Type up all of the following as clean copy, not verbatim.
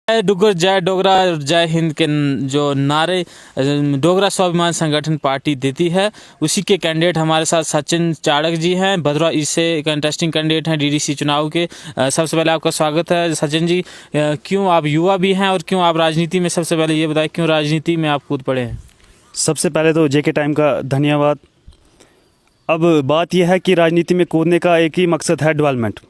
जय डुगर जय डोगरा जय हिंद के जो नारे डोगरा स्वाभिमान संगठन पार्टी देती है, उसी के कैंडिडेट हमारे साथ सचिन चाड़क जी हैं। भदरवा ईस्ट से कंटेस्टिंग कैंडिडेट हैं डीडीसी चुनाव के। सबसे पहले आपका स्वागत है सचिन जी। क्यों आप युवा भी हैं और क्यों आप राजनीति में, सबसे पहले ये बताएं क्यों राजनीति में आप कूद पड़े हैं? सबसे पहले तो जेके टाइम का धन्यवाद। अब बात यह है कि राजनीति में कूदने का एक ही मकसद है, डेवलपमेंट।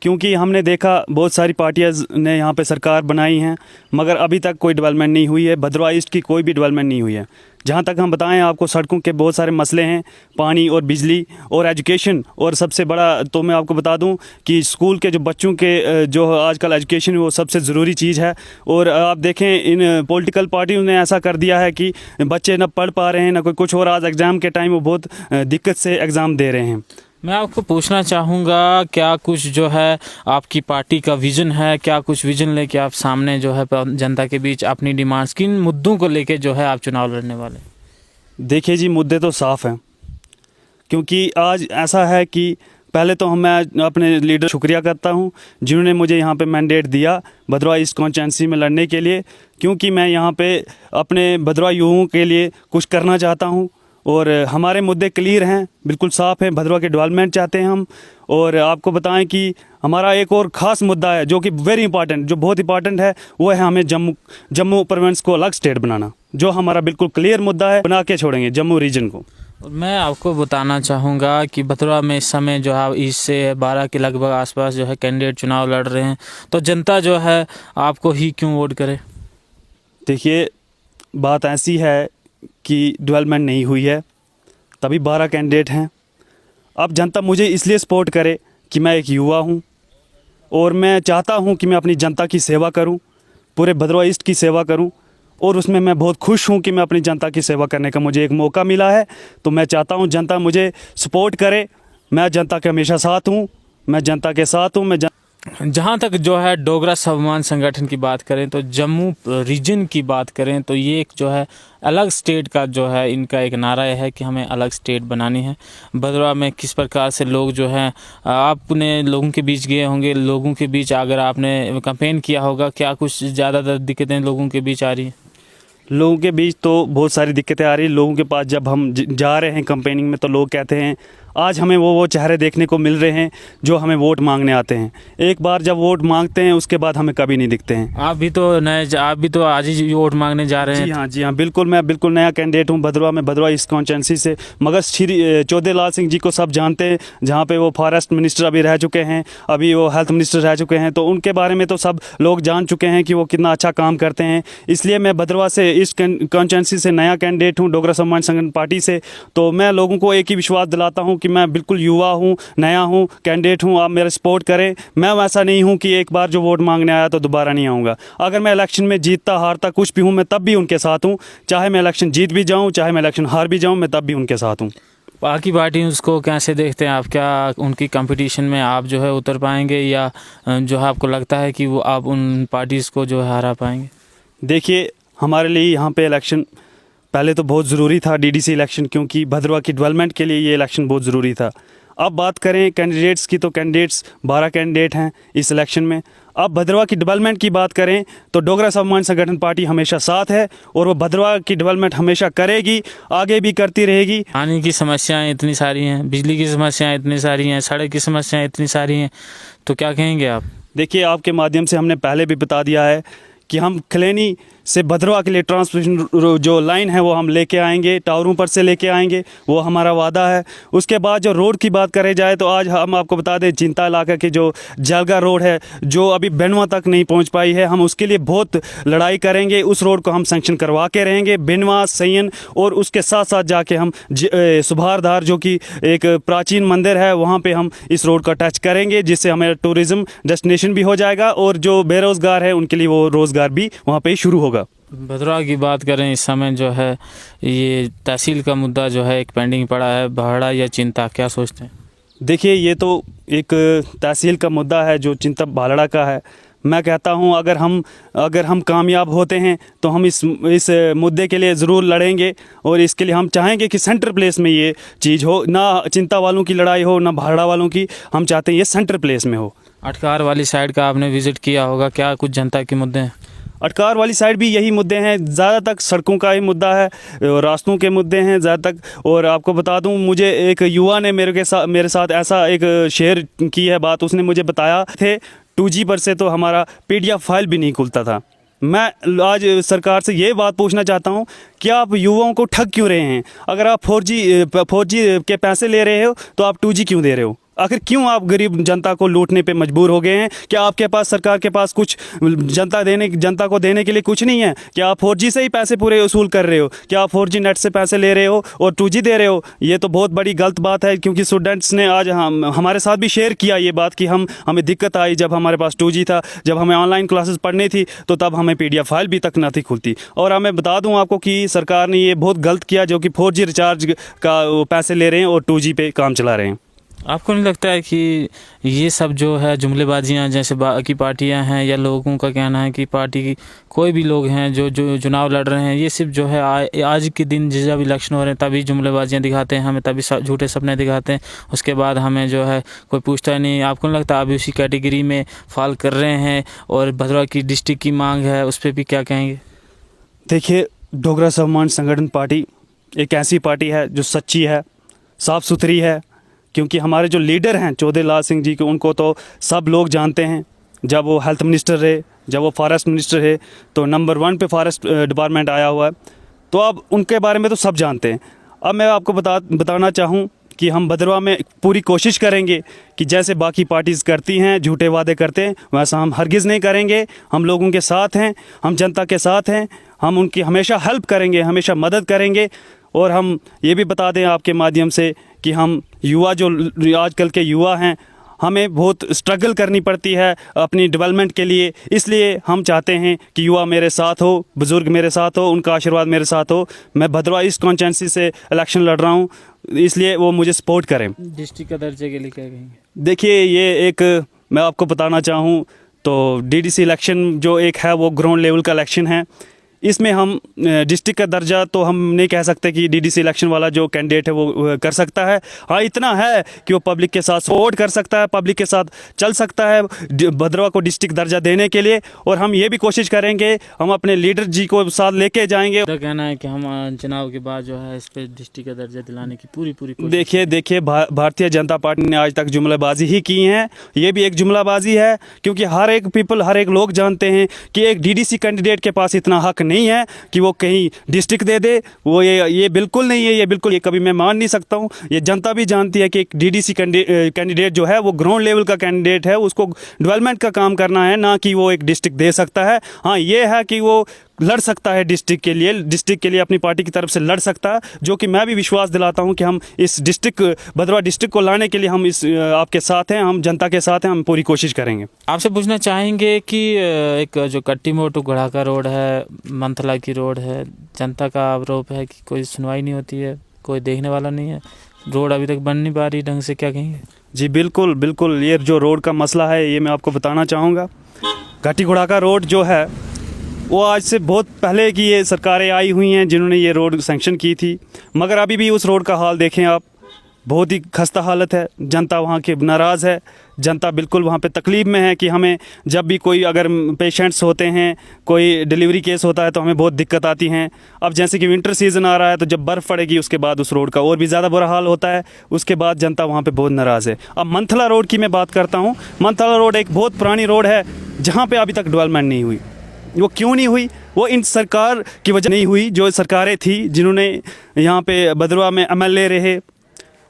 क्योंकि हमने देखा बहुत सारी पार्टियां ने यहाँ पे सरकार बनाई हैं, मगर अभी तक कोई डेवलपमेंट नहीं हुई है। भदरवा ईस्ट की कोई भी डेवलपमेंट नहीं हुई है। जहाँ तक हम बताएं आपको, सड़कों के बहुत सारे मसले हैं, पानी और बिजली और एजुकेशन। और सबसे बड़ा तो मैं आपको बता दूं कि स्कूल के जो बच्चों के जो आजकल एजुकेशन वो सबसे ज़रूरी चीज़ है। और आप देखें इन पॉलिटिकल पार्टियों ने ऐसा कर दिया है कि बच्चे ना पढ़ पा रहे हैं ना कोई कुछ, और आज एग्ज़ाम के टाइम वो बहुत दिक्कत से एग्ज़ाम दे रहे हैं। मैं आपको पूछना चाहूँगा, क्या कुछ जो है आपकी पार्टी का विज़न है, क्या कुछ विज़न लेके आप सामने जो है जनता के बीच अपनी डिमांड्स, किन मुद्दों को लेके जो है आप चुनाव लड़ने वाले? देखिए जी, मुद्दे तो साफ़ हैं। क्योंकि आज ऐसा है कि पहले तो मैं अपने लीडर शुक्रिया करता हूं जिन्होंने मुझे यहां पे मैंडेट दिया भदरवा ईस्ट कॉन्स्टिट्यूंसी में लड़ने के लिए। क्योंकि मैं यहां पे अपने भदरवा युवाओं के लिए कुछ करना चाहता हूं और हमारे मुद्दे क्लियर हैं, बिल्कुल साफ़ हैं। भदरवा के डेवलपमेंट चाहते हैं हम। और आपको बताएं कि हमारा एक और ख़ास मुद्दा है जो कि वेरी इंपॉर्टेंट, जो बहुत इंपॉर्टेंट है, वो है हमें जम्मू प्रोविंस को अलग स्टेट बनाना, जो हमारा बिल्कुल क्लियर मुद्दा है। बना के छोड़ेंगे जम्मू रीजन को। मैं आपको बताना चाहूँगा कि भदरवा में इस समय जो है ईस्ट से 12 के लगभग आसपास जो है कैंडिडेट चुनाव लड़ रहे हैं, तो जनता जो है आपको ही क्यों वोट करे? देखिए, बात ऐसी है कि डेवलपमेंट नहीं हुई है, तभी 12 कैंडिडेट हैं। अब जनता मुझे इसलिए सपोर्ट करे कि मैं एक युवा हूं और मैं चाहता हूं कि मैं अपनी जनता की सेवा करूं, पूरे भदरवा ईस्ट की सेवा करूं। और उसमें मैं बहुत खुश हूं कि मैं अपनी जनता की सेवा करने का मुझे एक मौका मिला है। तो मैं चाहता हूं जनता मुझे सपोर्ट करे। मैं जनता के हमेशा साथ हूं, मैं जनता के साथ हूं। जहाँ तक जो है डोगरा स्वाभिमान संगठन की बात करें, तो जम्मू रीजन की बात करें, तो ये एक जो है अलग स्टेट का जो है इनका एक नारा है कि हमें अलग स्टेट बनानी है। भदरवा में किस प्रकार से लोग जो हैं, आपने लोगों के बीच गए होंगे, लोगों के बीच अगर आपने कैंपेन किया होगा, क्या कुछ ज़्यादातर दिक्कतें लोगों के बीच आ रही हैं? लोगों के बीच तो बहुत सारी दिक्कतें आ रही हैं। लोगों के पास जब हम जा रहे हैं कैंपेनिंग में, तो लोग कहते हैं आज हमें वो चेहरे देखने को मिल रहे हैं जो हमें वोट मांगने आते हैं। एक बार जब वोट मांगते हैं उसके बाद हमें कभी नहीं दिखते हैं। आप भी तो आज ही वोट मांगने जा रहे हैं? जी हाँ, बिल्कुल। मैं बिल्कुल नया कैंडिडेट हूँ भदरवा में, भदरवा ईस्ट कॉन्स्टिट्यूंसी से। मगर श्री चौधरी लाल सिंह जी को सब जानते हैं, जहाँ पे वो फॉरेस्ट मिनिस्टर अभी रह चुके हैं, अभी वो हेल्थ मिनिस्टर रह चुके हैं। तो उनके बारे में तो सब लोग जान चुके हैं कि वो कितना अच्छा काम करते हैं। इसलिए मैं भदरवा से ईस्ट कॉन्स्टिट्यूंसी से नया कैंडिडेट हूँ, डोगरा स्वाभिमान संगठन पार्टी से। तो मैं लोगों को एक ही विश्वास दिलाता हूँ कि मैं बिल्कुल युवा हूँ, नया हूँ, कैंडिडेट हूँ। आप मेरा सपोर्ट करें। मैं वैसा नहीं हूँ कि एक बार जो वोट मांगने आया तो दोबारा नहीं आऊँगा। अगर मैं इलेक्शन में जीतता हारता कुछ भी हूँ, मैं तब भी उनके साथ हूँ। चाहे मैं इलेक्शन जीत भी जाऊँ, चाहे मैं इलेक्शन हार भी जाऊँ, मैं तब भी उनके साथ हूँ। बाकी पार्टी उसको कैसे देखते हैं आप? क्या उनकी कंपटीशन में आप जो है उतर पाएंगे, या जो है आपको लगता है कि वो आप उन पार्टीज़ को जो है हरा पाएंगे? देखिए, हमारे लिए यहाँ पे इलेक्शन पहले तो बहुत ज़रूरी था, डीडीसी इलेक्शन, क्योंकि भदरवा की डेवलपमेंट के लिए ये इलेक्शन बहुत ज़रूरी था। अब बात करें कैंडिडेट्स की, तो कैंडिडेट्स 12 कैंडिडेट हैं इस इलेक्शन में। अब भदरवा की डेवलपमेंट की बात करें तो डोगरा स्वाभिमान संगठन पार्टी हमेशा साथ है और वो भदरवा की डेवलपमेंट हमेशा करेगी, आगे भी करती रहेगी। पानी की समस्याएं इतनी सारी हैं, बिजली की समस्याएं इतनी सारी हैं, सड़क की समस्याएं इतनी सारी हैं, तो क्या कहेंगे आप? देखिए, आपके माध्यम से हमने पहले भी बता दिया है कि हम खलेनी से भदरवा के लिए ट्रांसमिशन जो लाइन है वो हम लेके आएंगे, टावरों पर से लेके आएंगे, वो हमारा वादा है। उसके बाद जो रोड की बात करें जाए तो आज हम आपको बता दें, चिंता इलाका की जो जलगा रोड है जो अभी बेनवा तक नहीं पहुंच पाई है, हम उसके लिए बहुत लड़ाई करेंगे। उस रोड को हम सेंक्शन करवा के रहेंगे, बेनवा सैयन। और उसके साथ साथ जाके हम सुभारधार जो कि एक प्राचीन मंदिर है, वहाँ पर हम इस रोड का टच करेंगे, जिससे हमें टूरिज़्म डेस्टिनेशन भी हो जाएगा और जो बेरोज़गार है उनके लिए वो रोज़गार भी वहाँ पर शुरू होगा। भदरवा की बात करें, इस समय जो है ये तहसील का मुद्दा जो है एक पेंडिंग पड़ा है, भाड़ा या चिंता, क्या सोचते हैं? देखिए, ये तो एक तहसील का मुद्दा है जो चिंता भालड़ा का है। मैं कहता हूं अगर हम कामयाब होते हैं तो हम इस मुद्दे के लिए ज़रूर लड़ेंगे और इसके लिए हम चाहेंगे कि सेंटर प्लेस में ये चीज़ हो, ना चिंता वालों की लड़ाई हो ना भाड़ा वालों की। हम चाहते हैं ये सेंटर प्लेस में हो। अटकार वाली साइड का आपने विजिट किया होगा, क्या कुछ जनता के मुद्दे हैं? अटकार वाली साइड भी यही मुद्दे हैं, ज़्यादा तक सड़कों का ही मुद्दा है, रास्तों के मुद्दे हैं ज़्यादा तक। और आपको बता दूं, मुझे एक युवा ने मेरे साथ ऐसा एक शेयर की है बात। उसने मुझे बताया थे 2G पर से तो हमारा PDF फाइल भी नहीं खुलता था। मैं आज सरकार से ये बात पूछना चाहता हूँ कि आप युवाओं को ठग क्यों रहे हैं? अगर आप 4G के पैसे ले रहे हो तो आप 2G क्यों दे रहे हो? आखिर क्यों आप गरीब जनता को लूटने पे मजबूर हो गए हैं? क्या आपके पास, सरकार के पास कुछ जनता को देने के लिए कुछ नहीं है? क्या आप 4G से ही पैसे पूरे वसूल कर रहे हो? क्या आप 4G नेट से पैसे ले रहे हो और 2G दे रहे हो? ये तो बहुत बड़ी गलत बात है, क्योंकि स्टूडेंट्स ने आज हमारे साथ भी शेयर किया ये बात कि हमें दिक्कत आई जब हमारे पास 2G था, जब हमें ऑनलाइन क्लासेस पढ़नी थी तो तब हमें PDF फाइल भी तक ना थी खुलती। और मैं बता दूँ आपको कि सरकार ने ये बहुत गलत किया, जो कि 4G रिचार्ज का पैसे ले रहे हैं और 2G पे काम चला रहे हैं। आपको नहीं लगता है कि ये सब जो है जुमलेबाजियाँ, जैसे बाकी पार्टियां हैं या लोगों का कहना है कि पार्टी की कोई भी लोग हैं जो चुनाव लड़ रहे हैं, ये सिर्फ जो है आज के दिन जब इलेक्शन हो रहे हैं तभी जुमलेबाजियाँ दिखाते हैं हमें, तभी झूठे सपने दिखाते हैं, उसके बाद हमें जो है कोई पूछता नहीं? आपको नहीं लगता अभी उसी कैटेगरी में फॉल कर रहे हैं? और भद्रवाह की डिस्ट्रिक्ट की मांग है, उस पर भी क्या कहेंगे? देखिए, डोगरा स्वाभिमान संगठन पार्टी एक ऐसी पार्टी है जो सच्ची है, साफ़ सुथरी है। क्योंकि हमारे जो लीडर हैं चौधरी लाल सिंह जी को, उनको तो सब लोग जानते हैं। जब वो हेल्थ मिनिस्टर रहे, जब वो फॉरेस्ट मिनिस्टर रहे, तो नंबर 1 पे फॉरेस्ट डिपार्टमेंट आया हुआ है। तो अब उनके बारे में तो सब जानते हैं। अब मैं आपको बताना चाहूँ कि हम भद्रवाह में पूरी कोशिश करेंगे कि जैसे बाकी पार्टीज़ करती हैं, झूठे वादे करते हैं, वैसा हम हरगिज़ नहीं करेंगे। हम लोगों के साथ हैं, हम जनता के साथ हैं, हम उनकी हमेशा हेल्प करेंगे, हमेशा मदद करेंगे। और हम ये भी बता दें आपके माध्यम से कि हम युवा, जो आजकल के युवा हैं, हमें बहुत स्ट्रगल करनी पड़ती है अपनी डेवलपमेंट के लिए। इसलिए हम चाहते हैं कि युवा मेरे साथ हो, बुज़ुर्ग मेरे साथ हो, उनका आशीर्वाद मेरे साथ हो। मैं भद्रवाह ईस्ट कॉन्स्टिट्यूंसी से इलेक्शन लड़ रहा हूँ, इसलिए वो मुझे सपोर्ट करें। डिस्ट्रिक्ट का दर्जे के लिए क्या कहेंगे? देखिए, ये एक मैं आपको बताना चाहूँ तो DDC इलेक्शन जो एक है वो ग्राउंड लेवल का इलेक्शन है। इसमें हम डिस्ट्रिक्ट का दर्जा तो हम नहीं कह सकते कि DDC इलेक्शन वाला जो कैंडिडेट है वो कर सकता है। हाँ, इतना है कि वो पब्लिक के साथ सपोर्ट कर सकता है, पब्लिक के साथ चल सकता है भद्रवाह को डिस्ट्रिक्ट दर्जा देने के लिए। और हम ये भी कोशिश करेंगे, हम अपने लीडर जी को साथ लेके जाएंगे। तो कहना है कि हम चुनाव के बाद जो है इस पर डिस्ट्रिक्ट का दर्जा दिलाने की पूरी कोशिश। देखिए, भारतीय जनता पार्टी ने आज तक जुमलाबाजी ही की है। ये भी एक जुमलाबाजी है, क्योंकि हर एक लोग जानते हैं कि एक DDC कैंडिडेट के पास इतना हक नहीं है कि वो कहीं डिस्ट्रिक्ट दे दे। वो ये बिल्कुल नहीं है, ये कभी मैं मान नहीं सकता हूँ। ये जनता भी जानती है कि एक DDC कैंडिडेट जो है वो ग्राउंड लेवल का कैंडिडेट है, उसको डेवलपमेंट का काम करना है, ना कि वो एक डिस्ट्रिक्ट दे सकता है। हाँ, ये है कि वो लड़ सकता है डिस्ट्रिक्ट के लिए अपनी पार्टी की तरफ से लड़ सकता है, जो कि मैं भी विश्वास दिलाता हूं कि हम इस भद्रवाह डिस्ट्रिक्ट को लाने के लिए हम आपके साथ हैं, हम जनता के साथ हैं, हम पूरी कोशिश करेंगे। आपसे पूछना चाहेंगे कि एक जो कट्टी मोटू घड़ाका रोड है, मंथला की रोड है, जनता का आरोप है कि कोई सुनवाई नहीं होती है, कोई देखने वाला नहीं है, रोड अभी तक बन नहीं पा रही ढंग से, क्या कहेंगे? जी बिल्कुल, ये जो रोड का मसला है ये मैं आपको बताना चाहूँगा। घाटी घोड़ाका रोड जो है वो आज से बहुत पहले की ये सरकारें आई हुई हैं जिन्होंने ये रोड सैंक्शन की थी, मगर अभी भी उस रोड का हाल देखें आप, बहुत ही खस्ता हालत है। जनता वहाँ के नाराज़ है, जनता बिल्कुल वहाँ पे तकलीफ़ में है कि हमें जब भी कोई अगर पेशेंट्स होते हैं, कोई डिलीवरी केस होता है तो हमें बहुत दिक्कत आती हैं। अब जैसे कि विंटर सीज़न आ रहा है तो जब बर्फ़ पड़ेगी उसके बाद उस रोड का और भी ज़्यादा बुरा हाल होता है। उसके बाद जनता वहाँ पे बहुत नाराज़ है। अब मंथला रोड की मैं बात करता हूँ। मंथला रोड एक बहुत पुरानी रोड है जहाँ पर अभी तक डेवलपमेंट नहीं हुई। वो क्यों नहीं हुई? वो इन सरकार की वजह नहीं हुई। जो सरकारें थी जिन्होंने यहाँ पे भद्रवाह में MLA रहे,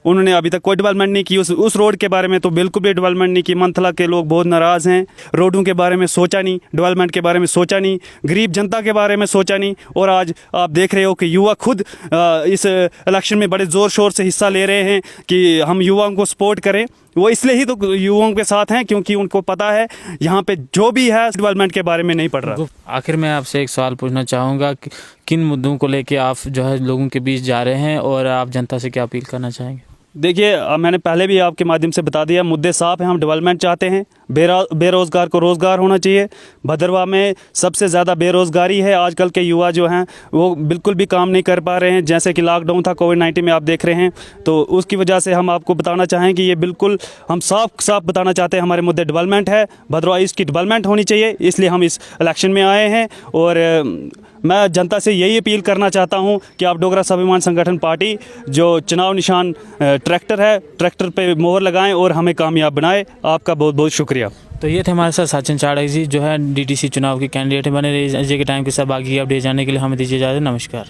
उन्होंने अभी तक कोई डेवलपमेंट नहीं की। उस रोड के बारे में तो बिल्कुल भी डेवलपमेंट नहीं की। मंथला के लोग बहुत नाराज़ हैं। रोडों के बारे में सोचा नहीं, डेवलपमेंट के बारे में सोचा नहीं, गरीब जनता के बारे में सोचा नहीं। और आज आप देख रहे हो कि युवा खुद इस इलेक्शन में बड़े ज़ोर शोर से हिस्सा ले रहे हैं कि हम युवाओं को सपोर्ट करें। वो इसलिए ही तो युवाओं के साथ हैं क्योंकि उनको पता है यहाँ पे जो भी है डेवलपमेंट के बारे में नहीं पढ़ रहा। आखिर में आपसे एक सवाल पूछना चाहूँगा कि किन मुद्दों को लेके आप जो है लोगों के बीच जा रहे हैं और आप जनता से क्या अपील करना चाहेंगे? देखिए मैंने पहले भी आपके माध्यम से बता दिया, मुद्दे साफ हैं। हम डेवलपमेंट चाहते हैं, बेरोज़गार को रोज़गार होना चाहिए। भदरवा में सबसे ज़्यादा बेरोज़गारी है। आजकल के युवा जो हैं वो बिल्कुल भी काम नहीं कर पा रहे हैं। जैसे कि लॉकडाउन था कोविड-19 में, आप देख रहे हैं, तो उसकी वजह से हम आपको बताना चाहें कि ये बिल्कुल हम साफ साफ बताना चाहते हैं, हमारे मुद्दे डेवलपमेंट है। भदरवा ईस्ट की डेवलपमेंट होनी चाहिए, इसलिए हम इस इलेक्शन में आए हैं। और मैं जनता से यही अपील करना चाहता हूं कि आप डोगरा स्वाभिमान संगठन पार्टी जो चुनाव निशान ट्रैक्टर है, ट्रैक्टर पे मोहर लगाएं और हमें कामयाब बनाएं। आपका बहुत बहुत शुक्रिया। तो ये थे हमारे साथ सचिन चाड़क जी, जो है डीटीसी चुनाव के कैंडिडेट बने रहे। अजय के टाइम के सब आगे अपडेट जानने के लिए हमें दीजिए इजाज़त। नमस्कार।